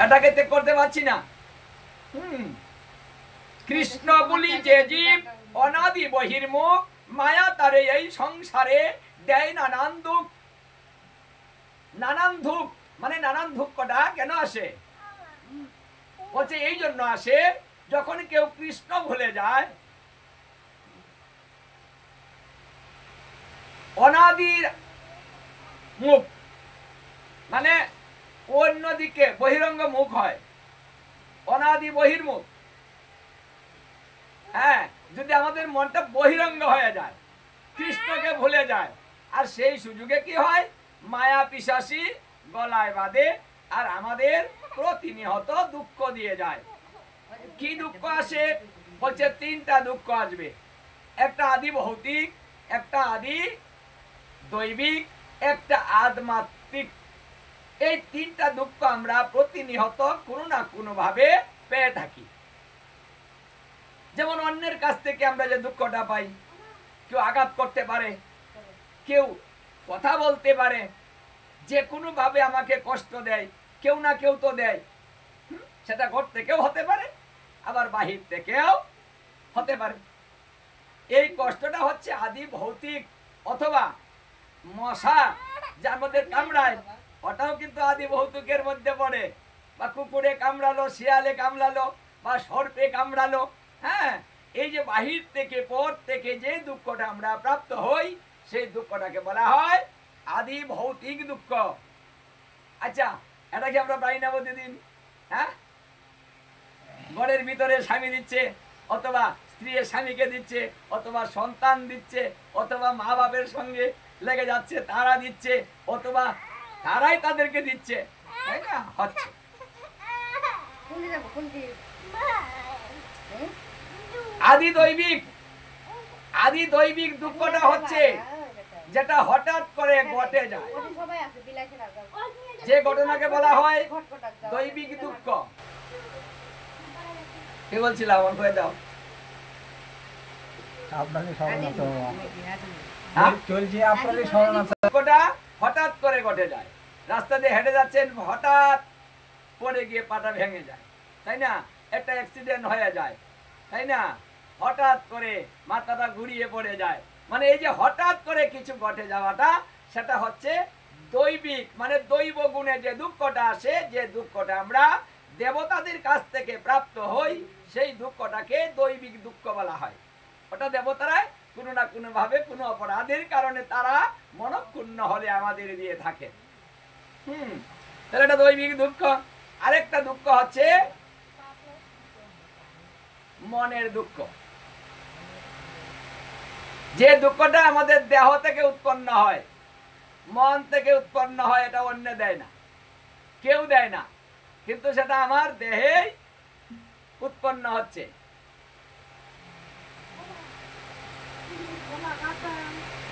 এটাকে ত্যাগ করতে পারছি না। কৃষ্ণ বলি যে জীব অনাদি বহির্মুখ, মায়া তারে এই সংসারে দেয় নানান দুঃখ। নানান দুঃখ মানে নানান দুঃখটা কেন আসে? বলছে এই জন্য আসে, যখন কেউ কৃষ্ণ ভুলে যায়, অনাদির মুখ মানে অন্যদিকে বহিরঙ্গ মুখ হয়, অনাদি বহির্মুখ। হ্যাঁ, যদি আমাদের মনটা বহিরঙ্গ হয়ে যায়, কৃষ্ণকে ভুলে যায়, আর সেই সুযোগে কি হয়? মায়া পিশাচি গলায় বাঁধে আর আমাদের প্রতিনিয়ত দুঃখ দিয়ে যায়। কি দুঃখ আসে? বলছে তিনটা দুঃখ আসবে, একটা আদি ভৌতিক, একটা আদি দৈবিক, একটা আধ্যাত্মিক। এই তিনটা দুঃখ আমরা প্রতিনিয়ত কোনো না কোনো ভাবে পেয়ে থাকি। যেমন অন্যের কাছ থেকে আমরা যে দুঃখটা পাই, কেউ আঘাত করতে পারে, কেউ কথা বলতে পারে, যে কোনো ভাবে আমাকে কষ্ট দেয়, কেউ না কেউ তো দেয়। সেটা ঘর থেকেও হতে পারে, আবার বাহির থেকেও হতে পারে। এই কষ্টটা হচ্ছে আদি ভৌতিক, অথবা মশা যার মধ্যে কামড়ায়, ওটাও কিন্তু আদি ভৌতিকের মধ্যে পড়ে। বা কুকুরে কামড়ালো, শিয়ালে কামড়ালো, বা সর্পে কামড়ালো। হ্যাঁ, এই যে বাহির থেকে পর থেকে যে দুঃখটা আমরা প্রাপ্ত হই, সেই দুঃখটাকে বলা হয় আদি ভৌতিক দুঃখ। আচ্ছা, এটা কি আমরা পাই না প্রতিদিন? হ্যাঁ, ঘরের ভিতরে স্বামী দিচ্ছে, অথবা স্ত্রী স্বামীকে দিচ্ছে, অথবা সন্তান দিচ্ছে, অথবা মা বাপের সঙ্গে লেগে যাচ্ছে তারা দিচ্ছে, অথবা তারাই তাদেরকে দিচ্ছে, তাই না? হচ্ছে আদি দৈবিক। আদি দৈবিক দুঃখটা হচ্ছে যেটা হঠাৎ করে ঘটে যায়, যে ঘটনাকে বলা হয় দৈবিক দুঃখ। কি বলছিলাম? আমার হয়ে দাও। হঠাৎ করে ঘটে যায়, রাস্তা দিয়ে হেঁটে যাচ্ছেন, হঠাৎ পড়ে গিয়ে পাটা ভেঙে যায়, তাই না? একটা অ্যাক্সিডেন্ট হয়ে যায়, তাই না? হঠাৎ করে মাথাটা ঘুরিয়ে পড়ে যায়, মানে এই যে হঠাৎ করে কিছু ঘটে যাওয়াটা, সেটা হচ্ছে দৈবিক, মানে দৈব গুণে যে দুঃখটা আসে, যে দুঃখটা আমরা দেবতাদের কাছ থেকে প্রাপ্ত হই, সেই দুঃখটাকে দৈবিক দুঃখ বলা হয়। ওটা দেবতারা কোনো না কোনো ভাবে কোনো অপরাধের কারণে তারা মনক্ষুণ্ণ হলে আমাদের দিয়ে থাকে। তাহলে এটা দৈবিক দুঃখ। আরেকটা দুঃখ হচ্ছে মনের দুঃখ। যে দুঃখটা আমাদের দেহ থেকে উৎপন্ন হয়, মন থেকে উৎপন্ন হয়, এটা অন্য দেয় না, কেউ দেয় না, কিন্তু সেটা আমার দেহে উৎপন্ন হচ্ছে।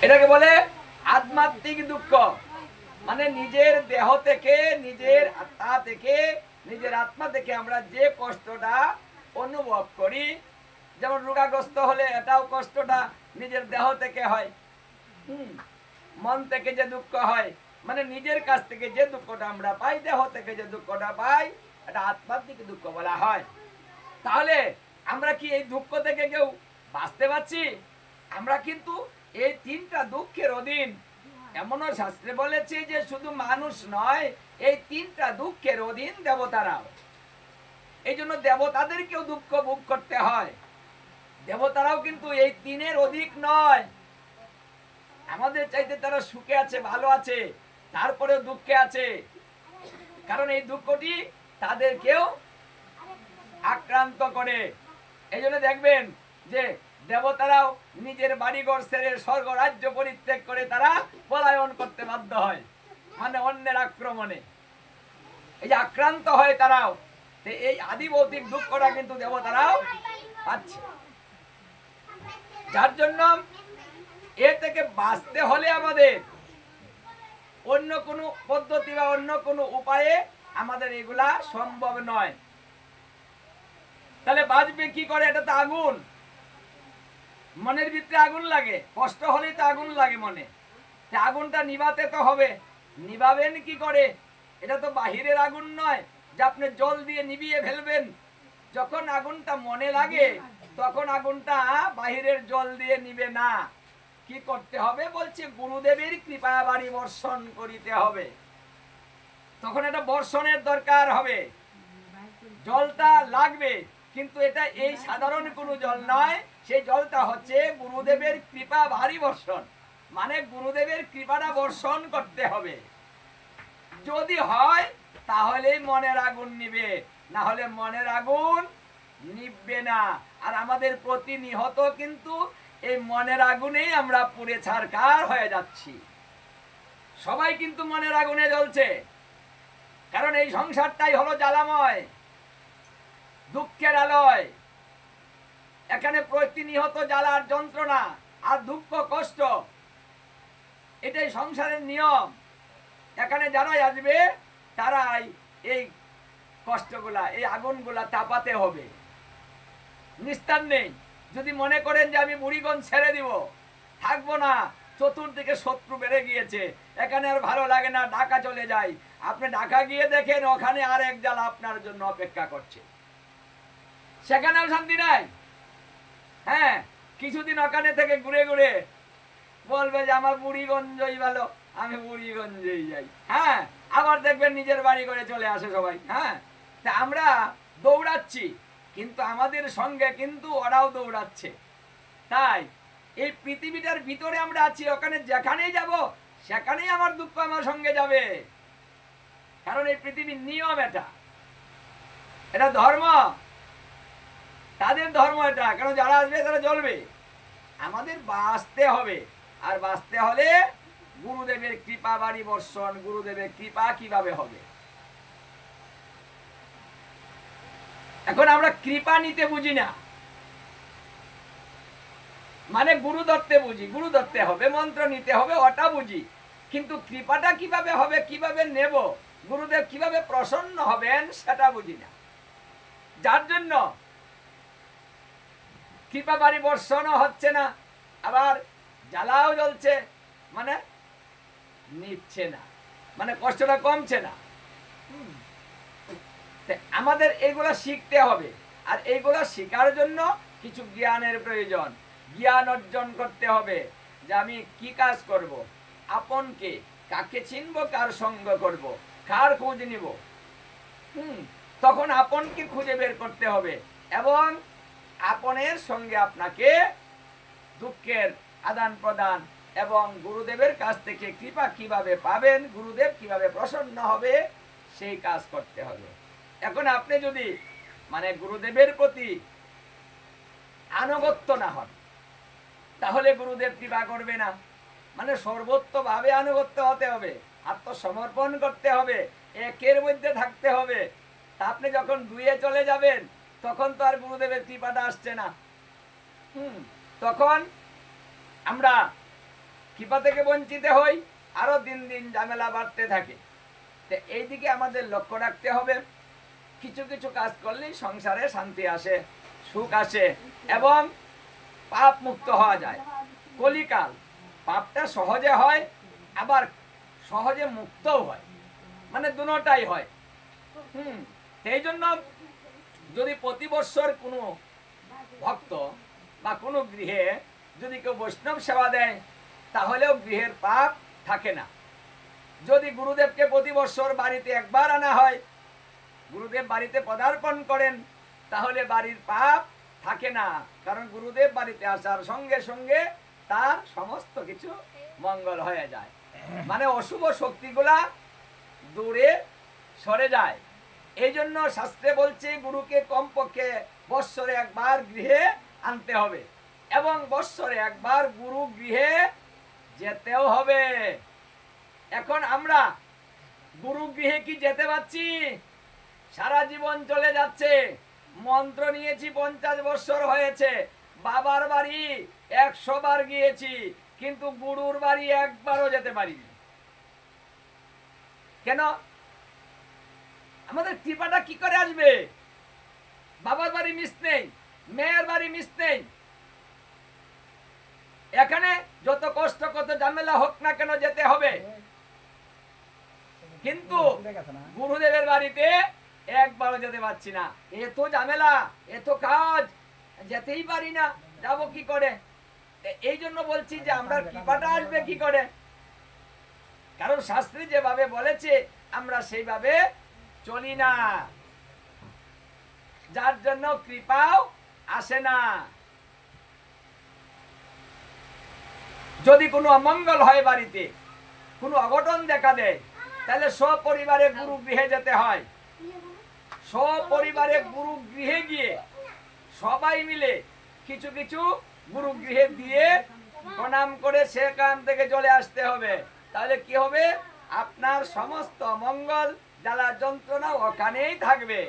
এটাকে বলে আধ্যাত্মিক দুঃখ। মানে নিজের দেহ থেকে, নিজের আত্মা থেকে, নিজের আত্মা থেকে আমরা যে কষ্টটা অনুভব করি, যেমন রোগাগ্রস্ত হলে এটাও কষ্টটা নিজের দেহ থেকে হয়। মন থেকে যে দুঃখ হয়, মানে নিজের কাছ থেকে যে দুঃখটা আমরা পাই, দেহ থেকে যে দুঃখটা পাই, এটা আধ্যাত্মিক দুঃখ বলা হয়। তাহলে আমরা কি এই দুঃখ থেকে কেউ বাঁচতে পারছি? আমরা কিন্তু এই তিনটা দুঃখের অধীন। এমনও শাস্ত্রে বলেছে যে শুধু মানুষ নয়, এই তিনটা দুঃখের অধীন দেবতারাও। এই জন্য দেবতাদেরকেও দুঃখ ভোগ করতে হয়। দেবতারাও কিন্তু এই তিনের অধিক নয়, আমাদের চাইতে তারা সুখে আছে, ভালো আছে, তারপরেও দুঃখে আছে, কারণ এই দুঃখটি তাদেরকেও আক্রান্ত করে। এই জন্য দেখবেন যে দেবতারাও নিজের বাড়িঘর ছেড়ে স্বর্গ রাজ্য পরিত্যাগ করে তারা পলায়ন করতে বাধ্য হয়, মানে অন্যের আক্রমণে। এই যে আক্রান্ত হয় তারাও, এই আদি ভৌতিক দুঃখটা কিন্তু দেবতারাও পাচ্ছে। যার জন্য এ থেকে বাঁচতে হলে আমাদের অন্য কোনো পদ্ধতি বা অন্য কোনো উপায়ে আমাদের এগুলা সম্ভব নয়। তাহলে বাঁচবে কি করে? এটা তো আগুন, মনের ভিতরে আগুন লাগে, কষ্ট হলেই তো আগুন লাগে মনে। আগুনটা নিভাতে তো হবে, নিভাবেন কি করে? এটা তো বাহিরের আগুন নয়, যে আপনি জল দিয়ে নিভিয়ে ফেলবেন। যখন আগুনটা মনে লাগে তখন আগুনটা বাহিরের জল দিয়ে নিবে না। কি করতে হবে বলছে, গুরুদেবের কৃপা বাড়ি বর্ষণ করিতে হবে। তখন এটা বর্ষণের দরকার হবে, জলটা লাগবে, কিন্তু এটা এই সাধারণ কোনো জল নয়, সেই জলটা হচ্ছে গুরুদেবের কৃপা ভারী বর্ষণ, মানে গুরুদেবের কৃপাটা বর্ষণ করতে হবে। যদি হয় তাহলেই মনের আগুন নিবে, না হলে মনের আগুন নিববে না। আর আমাদের প্রতিনিয়ত কিন্তু এই মনের আগুনেই আমরা পুড়ে ছারখার হয়ে যাচ্ছি। সবাই কিন্তু মনের আগুনে জ্বলছে, কারণ এই সংসারটাই হলো জ্বালাময়, দুঃখের আলয়। এখানে প্রতিনিয়ত জ্বালার যন্ত্রণা আর দুঃখ কষ্ট, এটাই সংসারের নিয়ম। এখানে যারাই আসবে তারাই এই কষ্টগুলা, এই আগুনগুলা তাপাতে হবে, নিস্তার নেই। যদি মনে করেন যে আমি বুড়িগঞ্জ ছেড়ে দিব, থাকবো না, চতুর্দিকে শত্রু বেড়ে গিয়েছে, এখানে আর ভালো লাগে না, ঢাকা চলে যাই, আপনি ঢাকা গিয়ে দেখেন ওখানে আর এক জ্বালা আপনার জন্য অপেক্ষা করছে, সেখানেও শান্তি নাই। হ্যাঁ, কিছুদিন ওখানে থেকে ঘুরে ঘুরে বলবে যে আমার বুড়িগঞ্জই ভালো, আমি বুড়িগঞ্জেই যাই। হ্যাঁ, আবার দেখবেন নিজের বাড়ি করে চলে আসে সবাই। হ্যাঁ, তা আমরা দৌড়াচ্ছি, কিন্তু আমাদের সঙ্গে কিন্তু ওরাও দৌড়াচ্ছে। তাই এই পৃথিবীটার ভিতরে আমরা আছি, ওখানে যেখানেই যাব সেখানেই আমার দুঃখ আমার সঙ্গে যাবে, কারণ এই পৃথিবীর নিয়ম, এটা ধর্ম, তাদের ধর্ম এটা। কারণ যারা আসবে তারা জ্বলবে, আমাদের বাঁচতে হবে। আর বাঁচতে হলে গুরুদেবের কৃপা বাড়ি বর্ষণ। গুরুদেবের কৃপা কিভাবে হবে? এখন আমরা কৃপা নিতে বুঝি না, মানে গুরু দত্তে বুঝি, গুরু দত্তে হবে, মন্ত্র নিতে হবে, ওটা বুঝি, কিন্তু কৃপাটা কিভাবে হবে, কিভাবে নেব, গুরুদেব কিভাবে প্রসন্ন হবেন সেটা বুঝি না। যার জন্য কৃপা বাড়ি বর্ষণও হচ্ছে না, আবার জ্বালাও জ্বলছে, মানে নিচ্ছে না, মানে কষ্টটা কমছে না। আমাদের এইগুলা শিখতে হবে, আর এইগুলা শেখার জন্য কিছু জ্ঞানের প্রয়োজন। জ্ঞান অর্জন করতে হবে যে আমি কি কাজ করব, আপনকে কাকে চিনব, কার সঙ্গ করব, কার খোঁজ নিব। তখন আপনকে খুঁজে বের করতে হবে, এবং আপনের সঙ্গে আপনাকে দুঃখের আদান প্রদান এবং গুরুদেবের কাছ থেকে কৃপা কিভাবে পাবেন, গুরুদেব কিভাবে প্রসন্ন হবে, সেই কাজ করতে হবে। এখন আপনি যদি মানে গুরুদেবের প্রতি আনুগত্য না হন, তাহলে গুরুদেব কৃপা করবে না। মানে সর্বোত্তভাবে আনুগত্য হতে হবে, আত্মসমর্পণ করতে হবে, একের মধ্যে থাকতে হবে। তা আপনি যখন দুয়ে চলে যাবেন তখন তো আর গুরুদেবের কৃপাটা আসছে না। তখন আমরা কৃপা থেকে বঞ্চিত হই, আরো দিন দিন ঝামেলা বাড়তে থাকে। তো এইদিকে আমাদের লক্ষ্য রাখতে হবে। কিছু কিছু কাজ করলেই সংসারে শান্তি আসে, সুখ আসে, এবং পাপ মুক্ত হওয়া যায়। কলিকাল, পাপটা সহজে হয়, আবার সহজে মুক্তও হয়, মানে দুটোটাই হয়। সেই জন্য যদি প্রতি বৎসর কোনো ভক্ত বা কোনো গৃহে যদি কেউ বৈষ্ণব সেবা দেয়, তাহলেও গৃহের পাপ থাকে না। যদি গুরুদেবকে প্রতি বৎসর বাড়িতে একবার আনা হয়, গুরুদেব বাড়িতে পদার্পণ করেন, তাহলে বাড়ির পাপ থাকে না, কারণ গুরুদেব বাড়িতে আসার সঙ্গে সঙ্গে তার সমস্ত কিছু মঙ্গল হয়ে যায়, মানে অশুভ শক্তিগুলা দূরে সরে যায়। এই জন্য শাস্ত্রে বলছে গুরুকে কমপক্ষে বৎসরে একবার গৃহে আনতে হবে, এবং বৎসরে একবার গুরু গৃহে যেতেও হবে। এখন আমরা গুরু গৃহে কি যেতে পারছি? সারা জীবন চলে যাচ্ছে, মন্ত্র নিয়েছি 50 বৎসর হয়েছে, বাবার বাড়ি 100 বার গিয়েছি, কিন্তু গুরুর বাড়ি একবারও যেতে পারিনি। কেন? আমাদের কৃপাটা কি করে আসবে? বাবার বাড়ি মিস নেই, মেয়ের বাড়ি মিস নেই, এখানে যত কষ্ট কত ঝামেলা হোক না কেন যেতে হবে, কিন্তু গুরুদেবের বাড়িতে একবারও যেতে পারছি না, এত ঝামেলা, এত কাজ, যেতেই পারি না, যাব কি করে? এই জন্য বলছি যে আমরা কৃপাটা আসবে কি করে? কারণ শাস্ত্রে যেভাবে বলেছে আমরা সেইভাবে চলি না, যার জন্য কৃপাও আসে না। যদি কোনো অমঙ্গল হয়, বাড়িতে কোনো অঘটন দেখা দেয়, তাহলে সপরিবারে গুরু গৃহে যেতে হয়। সপরিবারে গুরু গৃহে গিয়ে সবাই মিলে কিছু কিছু গুরু গৃহে দিয়ে প্রণাম করে সেখান থেকে চলে আসতে হবে। তাহলে কি হবে? আপনার সমস্ত মঙ্গল জ্বালা যন্ত্রণা ওখানেই থাকবে।